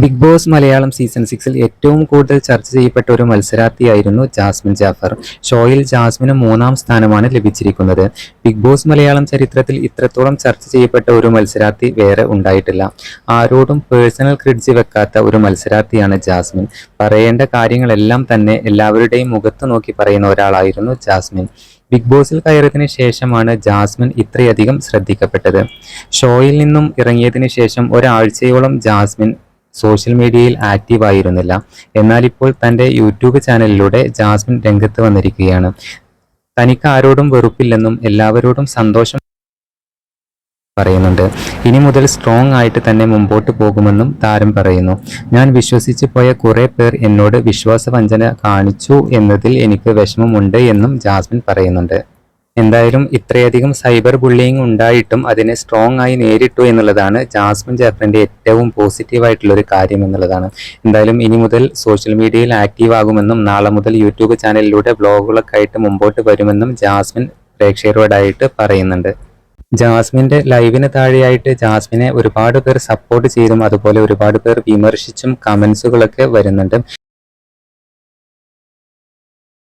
Big boss Malayalam season 6-ൽ ഏറ്റവും കൂടുതൽ ചർച്ച ചെയ്യപ്പെട്ട ഒരു മത്സരാർത്ഥിയായിരുന്നു ജാസ്മിൻ ജാഫർ. ഷോയിൽ ജാസ്മിന് 3-ാം സ്ഥാനമാണ് ലഭിച്ചിരിക്കുന്നത്. ബിഗ് ബോസ് മലയാളം ചരിത്രത്തിൽ ഇത്രത്തോളം ചർച്ച ചെയ്യപ്പെട്ട ഒരു മത്സരാർത്ഥി വേറെ ഉണ്ടായിട്ടില്ല. ആരോടും പേഴ്സണൽ ക്രിഡ്ജ് വെക്കാത്ത ഒരു മത്സരാർത്ഥിയാണ് ജാസ്മിൻ. പറയേണ്ട കാര്യങ്ങളെല്ലാം തന്നെ എല്ലാവരുടെയും മുഖത്ത് നോക്കി പറയുന്ന ഒരാളായിരുന്നു ജാസ്മിൻ. ബിഗ് ബോസിൽ കയറിയതിനു ശേഷമാണ് ജാസ്മിൻ ഇത്രയധികം ശ്രദ്ധിക്കപ്പെട്ടത്. ഷോയിൽ നിന്നും ഇറങ്ങിയതിനു ശേഷം ഒരാഴ്ചയോളം ജാസ്മിൻ സോഷ്യൽ മീഡിയയിൽ ആക്റ്റീവ് ആയിരുന്നില്ല. എന്നാൽ ഇപ്പോൾ തൻ്റെ യൂട്യൂബ് ചാനലിലൂടെ ജാസ്മിൻ രംഗത്ത് വന്നിരിക്കുകയാണ്. തനിക്ക് ആരോടും വെറുപ്പില്ലെന്നും എല്ലാവരോടും സന്തോഷം പറയുന്നുണ്ട്. ഇനി മുതൽ സ്ട്രോങ് ആയിട്ട് തന്നെ മുമ്പോട്ട് പോകുമെന്നും താരം പറയുന്നു. ഞാൻ വിശ്വസിച്ച് പോയ കുറെ പേർ എന്നോട് വിശ്വാസവഞ്ചന കാണിച്ചു എന്നതിൽ എനിക്ക് വിഷമമുണ്ട് എന്നും ജാസ്മിൻ പറയുന്നുണ്ട്. എന്തായാലും ഇത്രയധികം സൈബർ ബുള്ളിയിങ് ഉണ്ടായിട്ടും അതിനെ സ്ട്രോങ് ആയി നേരിട്ടു എന്നുള്ളതാണ് ജാസ്മിൻ ജാഫറിന്റെ ഏറ്റവും പോസിറ്റീവായിട്ടുള്ള ഒരു കാര്യം എന്നുള്ളതാണ്. എന്തായാലും ഇനി മുതൽ സോഷ്യൽ മീഡിയയിൽ ആക്റ്റീവ് ആകുമെന്നും നാളെ മുതൽ യൂട്യൂബ് ചാനലിലൂടെ വ്ളോഗുകളൊക്കെ ആയിട്ട് മുമ്പോട്ട് വരുമെന്നും ജാസ്മിൻ പ്രേക്ഷകരോടായിട്ട് പറയുന്നുണ്ട്. ജാസ്മിന്റെ ലൈവിന് താഴെയായിട്ട് ജാസ്മിനെ ഒരുപാട് പേർ സപ്പോർട്ട് ചെയ്തും അതുപോലെ ഒരുപാട് പേർ വിമർശിച്ചും കമന്റ്സുകളൊക്കെ വരുന്നുണ്ട്.